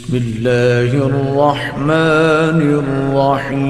بسم اللہ الرحمن الرحیم۔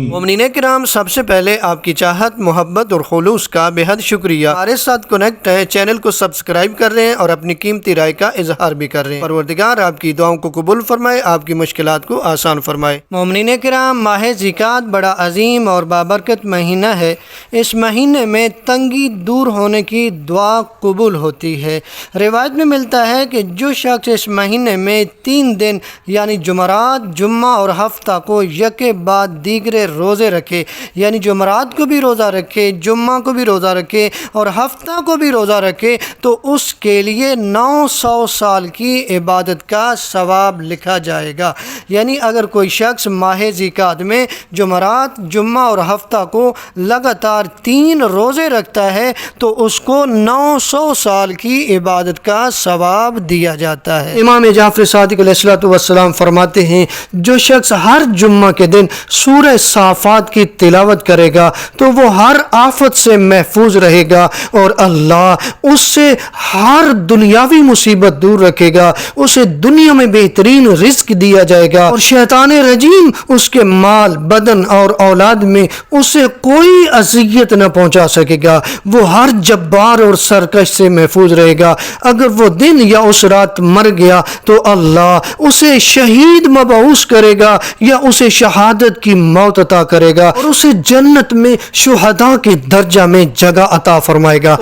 مومنین کرام، سب سے پہلے آپ کی چاہت، محبت اور خلوص کا بے حد شکریہ۔ ہمارے ساتھ کنیکٹ ہیں، چینل کو سبسکرائب کر رہے ہیں اور اپنی قیمتی رائے کا اظہار بھی کر رہے ہیں۔ پروردگار آپ کی دعاؤں کو قبول فرمائے، آپ کی مشکلات کو آسان فرمائے۔ مومنین کرام، ماہ ذکات بڑا عظیم اور بابرکت مہینہ ہے۔ اس مہینے میں تنگی دور ہونے کی دعا قبول ہوتی ہے۔ روایت میں ملتا ہے کہ جو شخص اس مہینے میں 3 دن یعنی جمعرات، جمعہ اور ہفتہ کو یکے بعد دیگرے روزے رکھے، یعنی جمعرات کو بھی روزہ رکھے، جمعہ کو بھی روزہ رکھے اور ہفتہ کو بھی روزہ رکھے، تو اس کے لیے 900 سال کی عبادت کا ثواب لکھا جائے گا۔ یعنی اگر کوئی شخص ماہ ذکات میں جمعرات، جمعہ اور ہفتہ کو لگاتار 3 روزے رکھتا ہے تو اس کو 900 سال کی عبادت کا ثواب دیا جاتا ہے۔ امام جعفر صادق علیہ السلام فرماتے ہیں، جو شخص ہر جمعہ کے دن سورہ صافات کی تلاوت کرے گا تو وہ ہر آفت سے محفوظ رہے گا اور اللہ اس سے ہر دنیاوی مصیبت دور رکھے گا، اسے دنیا میں بہترین رزق دیا جائے گا اور شیطان رجیم اس کے مال، بدن اور اولاد میں اسے کوئی اذیت نہ پہنچا سکے گا، وہ ہر جبار اور سرکش سے محفوظ رہے گا۔ اگر وہ دن یا اس رات مر گیا تو اللہ اسے شہید مبعوث کرے گا یا اسے شہادت کی موت عطا کرے گا اور اسے جنت میں شہداء کے درجہ میں جگہ عطا فرمائے گا۔